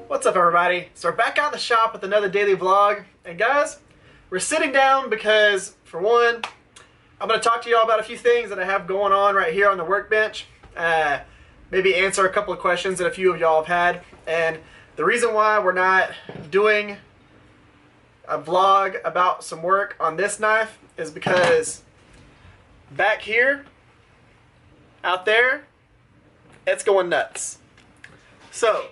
What's up, everybody? So we're back out in the shop with another daily vlog, and guys, we're sitting down because, for one, I'm going to talk to y'all about a few things that I have going on right here on the workbench. Maybe answer a couple of questions that a few of y'all have had. And the reason why we're not doing a vlog about some work on this knife is because back here, out there, it's going nuts. So,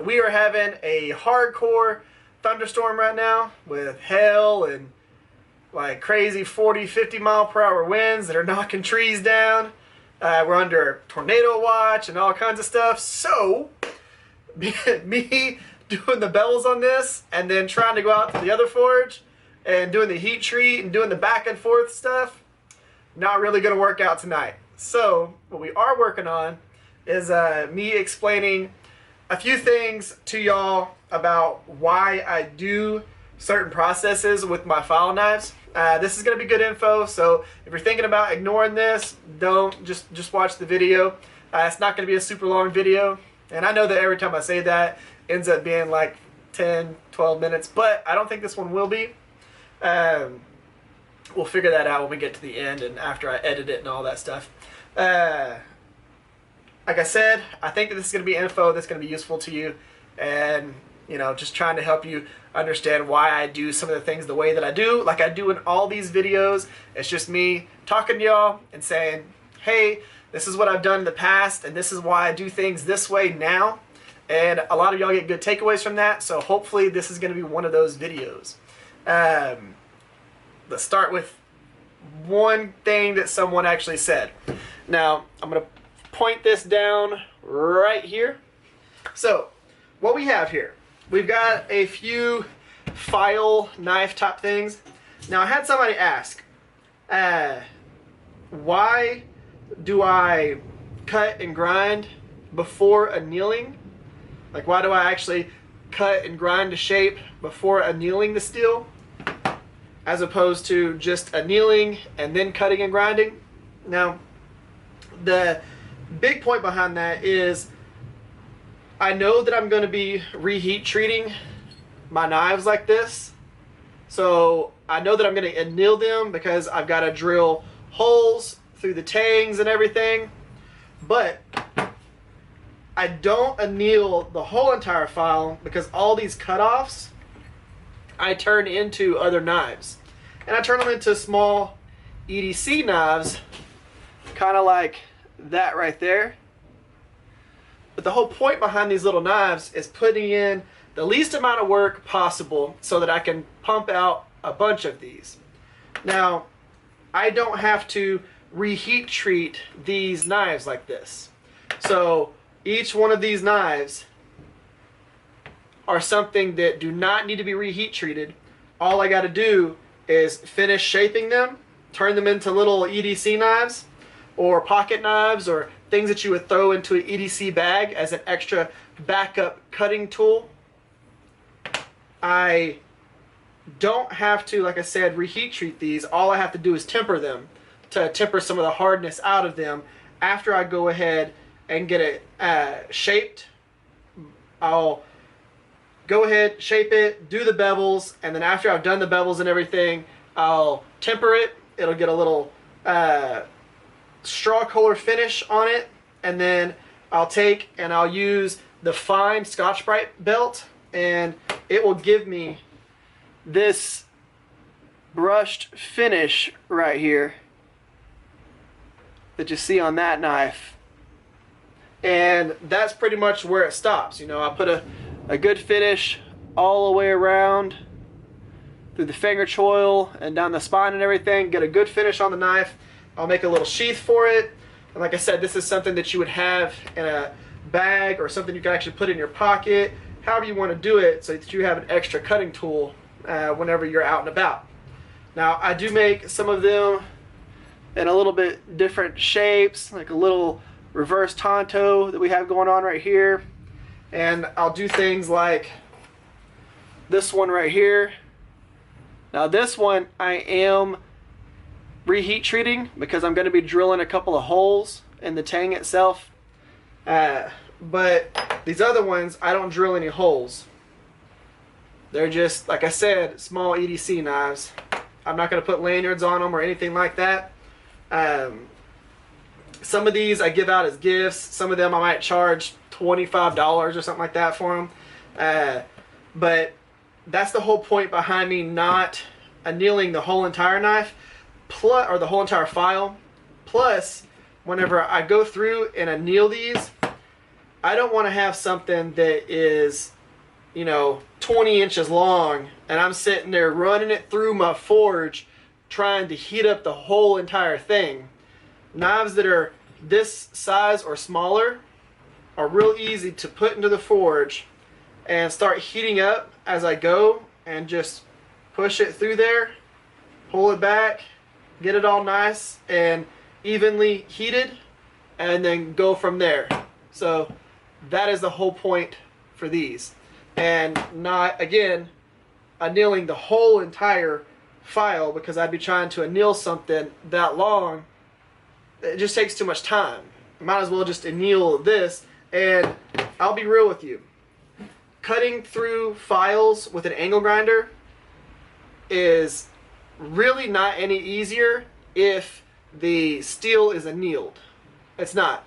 we are having a hardcore thunderstorm right now with hail and like crazy 40, 50 mile per hour winds that are knocking trees down. We're under tornado watch and all kinds of stuff. So, me doing the bevels on this and then trying to go out to the other forge and doing the heat treat and doing the back and forth stuff, not really going to work out tonight. So, what we are working on is me explaining a few things to y'all about why I do certain processes with my file knives. This is going to be good info, so if you're thinking about ignoring this, don't. Just watch the video. It's not going to be a super long video, and I know that every time I say that, it ends up being like 10, 12 minutes, but I don't think this one will be. We'll figure that out when we get to the end and after I edit it and all that stuff. Like I said, I think that this is going to be info that's going to be useful to you, and just trying to help you understand why I do some of the things the way that I do, like I do in all these videos. It's just me talking to y'all and saying, hey, this is what I've done in the past, and this is why I do things this way now. And a lot of y'all get good takeaways from that, so hopefully this is going to be one of those videos. Let's start with one thing that someone actually said. Now, I'm going to point this down right here. So, what we have here, we've got a few file knife top things. Now, I had somebody ask, why do I cut and grind before annealing? Like, why do I actually cut and grind to shape before annealing the steel, as opposed to just annealing and then cutting and grinding? Now, the big point behind that is I know that I'm going to be reheat treating my knives like this. So I know that I'm going to anneal them because I've got to drill holes through the tangs and everything. But I don't anneal the whole entire file because all these cutoffs I turn into other knives. And I turn them into small EDC knives, kind of like that right there. But the whole point behind these little knives is putting in the least amount of work possible so that I can pump out a bunch of these. Now, I don't have to reheat treat these knives like this. So each one of these knives are something that do not need to be reheat treated. All I got to do is finish shaping them, turn them into little EDC knives or pocket knives or things that you would throw into an EDC bag as an extra backup cutting tool. I don't have to, like I said, reheat treat these. All I have to do is temper them to temper some of the hardness out of them. After I go ahead and get it shaped, I'll go ahead, shape it, do the bevels, and then after I've done the bevels and everything, I'll temper it. It'll get a little straw color finish on it, and then I'll take and I'll use the fine Scotch-Brite belt, and it will give me this brushed finish right here that you see on that knife. And that's pretty much where it stops. I put a good finish all the way around through the finger choil and down the spine and everything, get a good finish on the knife. I'll make a little sheath for it, and like I said, this is something that you would have in a bag or something you can actually put in your pocket, however you want to do it, so that you have an extra cutting tool whenever you're out and about. Now, I do make some of them in a little bit different shapes, like a little reverse Tonto that we have going on right here, and I'll do things like this one right here. Now this one I am reheat treating because I'm going to be drilling a couple of holes in the tang itself. But these other ones, I don't drill any holes. They're just, like I said, small EDC knives. I'm not going to put lanyards on them or anything like that. Some of these I give out as gifts. Some of them I might charge $25 or something like that for them. But that's the whole point behind me not annealing the whole entire knife, or the whole entire file. Plus, whenever I go through and anneal these, I don't want to have something that is, you know, 20 inches long and I'm sitting there running it through my forge trying to heat up the whole entire thing. Knives that are this size or smaller are real easy to put into the forge and start heating up as I go, and just push it through there, pull it back, get it all nice and evenly heated, and then go from there. So that is the whole point for these, and not, again, annealing the whole entire file, because I'd be trying to anneal something that long. It just takes too much time. Might as well just anneal this. And I'll be real with you, cutting through files with an angle grinder is really not any easier if the steel is annealed. It's not.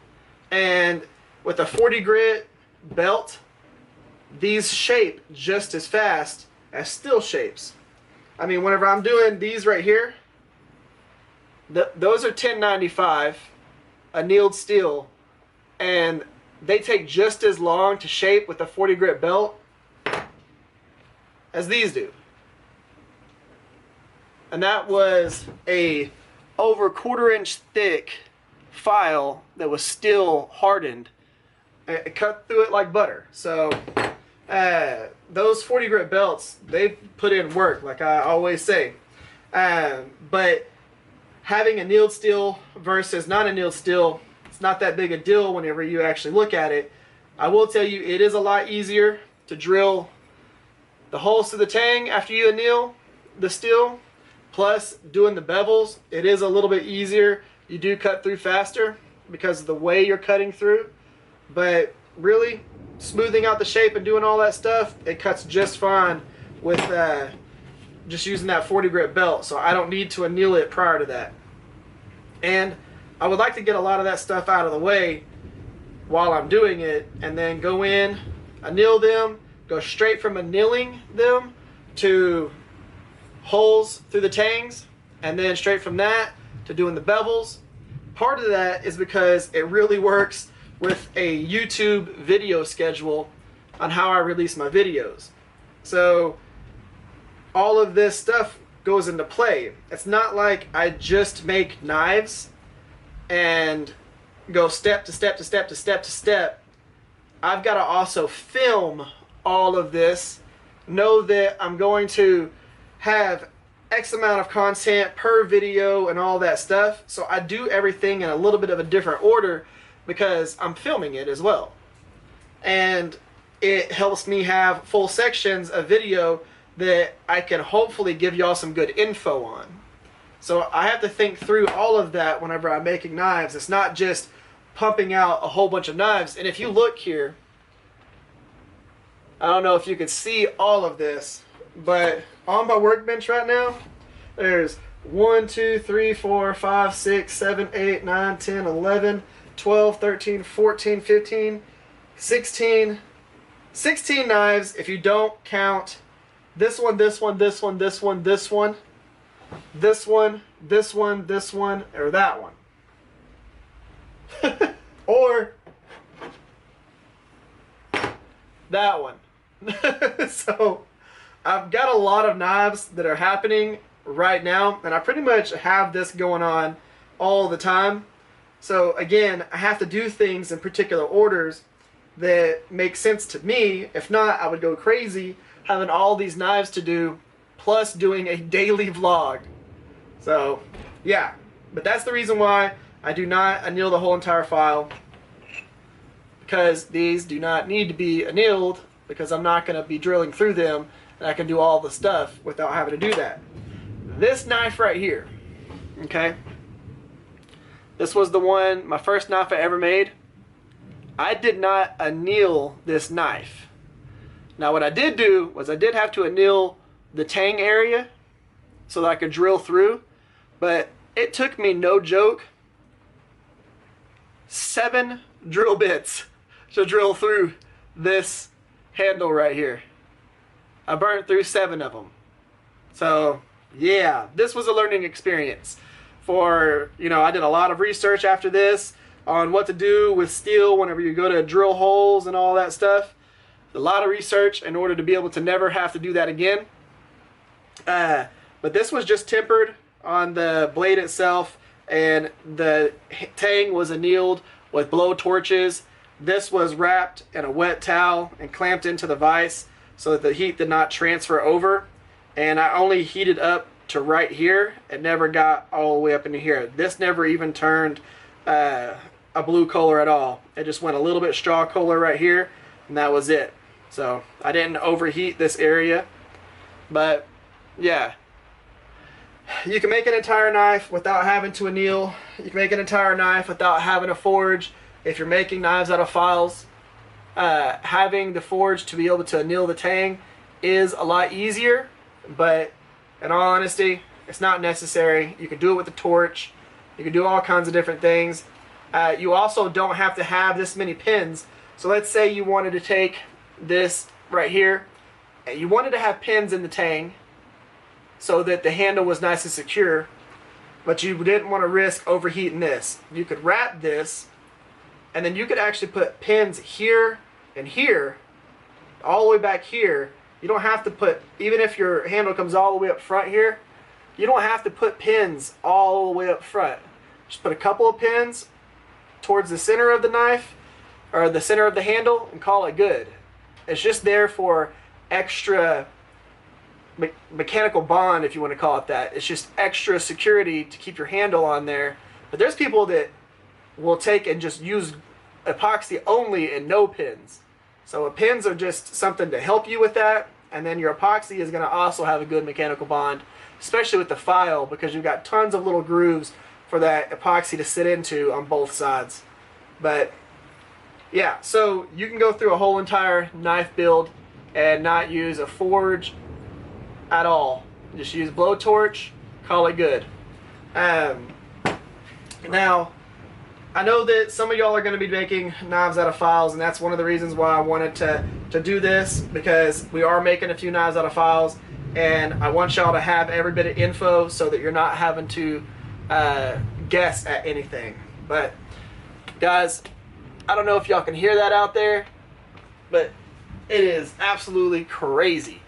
And with a 40 grit belt, these shape just as fast as steel shapes. I mean, whenever I'm doing these right here, those are 1095 annealed steel, and they take just as long to shape with a 40 grit belt as these do. And that was a over 1/4 inch thick file that was still hardened. It cut through it like butter. So those 40 grit belts, they put in work, like I always say. But having annealed steel versus not annealed steel, it's not that big a deal whenever you actually look at it. I will tell you, it is a lot easier to drill the holes to the tang after you anneal the steel. Plus, doing the bevels, it is a little bit easier. You do cut through faster because of the way you're cutting through. But really, smoothing out the shape and doing all that stuff, it cuts just fine with just using that 40 grit belt. So I don't need to anneal it prior to that. And I would like to get a lot of that stuff out of the way while I'm doing it, and then go in, anneal them, go straight from annealing them to holes through the tangs, and then straight from that to doing the bevels. Part of that is because it really works with a YouTube video schedule on how I release my videos. So all of this stuff goes into play. It's not like I just make knives and go step to step to step to step to step. I've got to also film all of this, know that I'm going to have X amount of content per video and all that stuff. So I do everything in a little bit of a different order because I'm filming it as well. And it helps me have full sections of video that I can hopefully give y'all some good info on. So I have to think through all of that whenever I'm making knives. It's not just pumping out a whole bunch of knives. And if you look here, I don't know if you can see all of this, but on my workbench right now, there's 1, 2, 3, 4, 5, 6, 7, 8, 9, 10, 11, 12, 13, 14, 15, 16 knives if you don't count this one, this one, this one, this one, this one, this one, this one, this one, or that one. Or that one. So I've got a lot of knives that are happening right now, and I pretty much have this going on all the time. So again, I have to do things in particular orders that make sense to me. If not, I would go crazy having all these knives to do, plus doing a daily vlog. So yeah, but that's the reason why I do not anneal the whole entire file, because these do not need to be annealed, because I'm not going to be drilling through them, and I can do all the stuff without having to do that. This knife right here, Okay. This was the one, my first knife I ever made. I did not anneal this knife. Now what I did do was I did have to anneal the tang area so that I could drill through, but it took me, no joke, 7 drill bits to drill through this handle right here. I burned through 7 of them. So yeah, this was a learning experience. I did a lot of research after this on what to do with steel whenever you go to drill holes and all that stuff. A lot of research in order to be able to never have to do that again. But this was just tempered on the blade itself, and the tang was annealed with blow torches. This was wrapped in a wet towel and clamped into the vise so that the heat did not transfer over. And I only heated up to right here. It never got all the way up into here. This never even turned a blue color at all. It just went a little bit straw color right here, and that was it. So I didn't overheat this area. But yeah, you can make an entire knife without having to anneal. You can make an entire knife without having a forge. If you're making knives out of files, having the forge to be able to anneal the tang is a lot easier, but in all honesty, it's not necessary. You can do it with the torch. You can do all kinds of different things. You also don't have to have this many pins. So let's say you wanted to take this right here, and you wanted to have pins in the tang so that the handle was nice and secure, but you didn't want to risk overheating this. You could wrap this, and then you could actually put pins here and here, all the way back here. You don't have to put, even if your handle comes all the way up front here, you don't have to put pins all the way up front. Just put a couple of pins towards the center of the knife, or the center of the handle, and call it good. It's just there for extra mechanical bond, if you want to call it that. It's just extra security to keep your handle on there. But there's people that will take and just use epoxy only and no pins. So pins are just something to help you with that, and then your epoxy is going to also have a good mechanical bond, especially with the file, because you've got tons of little grooves for that epoxy to sit into on both sides. But yeah, so you can go through a whole entire knife build and not use a forge at all. Just use blowtorch, call it good. Now, I know that some of y'all are going to be making knives out of files, and that's one of the reasons why I wanted to do this, because we are making a few knives out of files, and I want y'all to have every bit of info so that you're not having to guess at anything. But guys, I don't know if y'all can hear that out there, but it is absolutely crazy.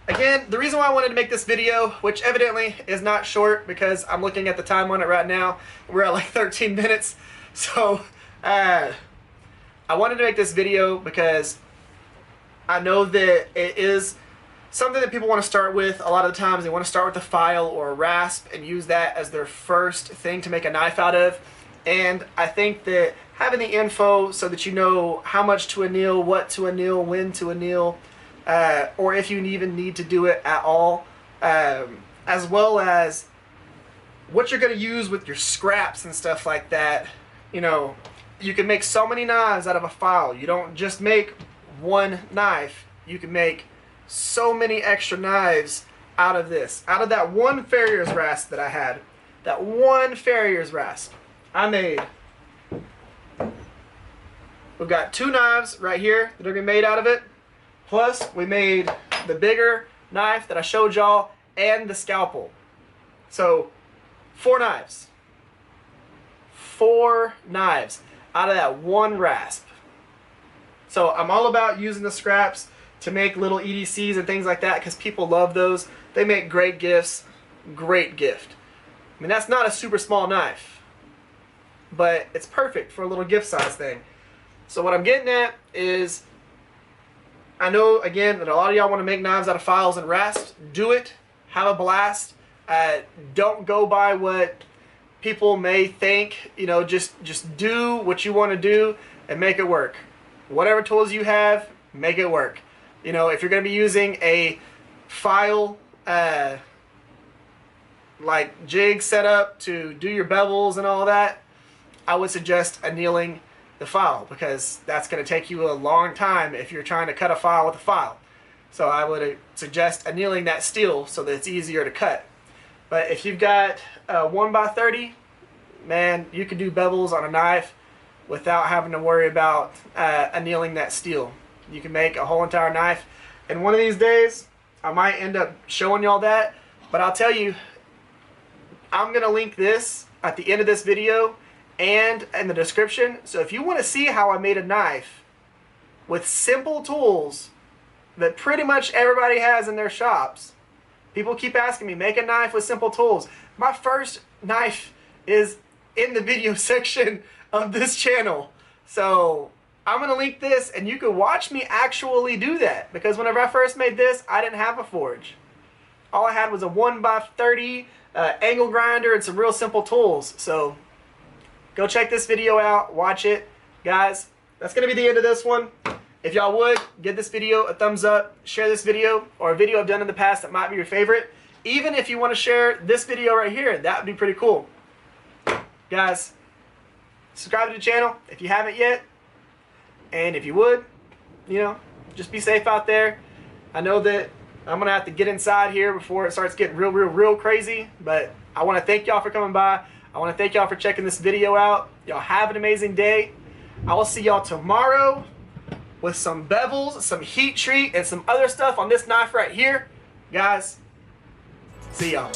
Again, the reason why I wanted to make this video, which evidently is not short because I'm looking at the time on it right now, we're at like 13 minutes. So I wanted to make this video because I know that it is something that people want to start with. A lot of the times they want to start with a file or a rasp and use that as their first thing to make a knife out of. And I think that having the info so that you know how much to anneal, what to anneal, when to anneal, or if you even need to do it at all, as well as what you're going to use with your scraps and stuff like that. You know, you can make so many knives out of a file. You don't just make one knife. You can make so many extra knives out of this. Out of that one farrier's rasp that I had, that one farrier's rasp, I made, we've got 2 knives right here that are going to be made out of it. Plus, we made the bigger knife that I showed y'all and the scalpel. So, 4 knives. 4 knives out of that one rasp. So, I'm all about using the scraps to make little EDCs and things like that because people love those. They make great gifts. Great gift. I mean, that's not a super small knife, but it's perfect for a little gift size thing. So, what I'm getting at is, I know, again, that a lot of y'all want to make knives out of files and rasps. Do it. Have a blast. Don't go by what people may think. You know, just do what you want to do and make it work. Whatever tools you have, make it work. You know, if you're going to be using a file like jig setup to do your bevels and all that, I would suggest annealing the file, because that's going to take you a long time if you're trying to cut a file with a file. So I would suggest annealing that steel so that it's easier to cut. But if you've got a 1x30, man, you can do bevels on a knife without having to worry about annealing that steel. You can make a whole entire knife. And one of these days, I might end up showing y'all that. But I'll tell you, I'm going to link this at the end of this video and in the description. So if you want to see how I made a knife with simple tools that pretty much everybody has in their shops. People keep asking me, make a knife with simple tools. My first knife is in the video section of this channel. So I'm going to link this and you can watch me actually do that. Because whenever I first made this, I didn't have a forge. All I had was a 1x30 angle grinder and some real simple tools. So go check this video out, watch it. Guys, that's going to be the end of this one. If y'all would, give this video a thumbs up, share this video, or a video I've done in the past that might be your favorite. Even if you want to share this video right here, that would be pretty cool. Guys, subscribe to the channel if you haven't yet. And if you would, you know, just be safe out there. I know that I'm going to have to get inside here before it starts getting real crazy. But I want to thank y'all for coming by. I want to thank y'all for checking this video out. Y'all have an amazing day. I will see y'all tomorrow with some bevels, some heat treat, and some other stuff on this knife right here. Guys, see y'all.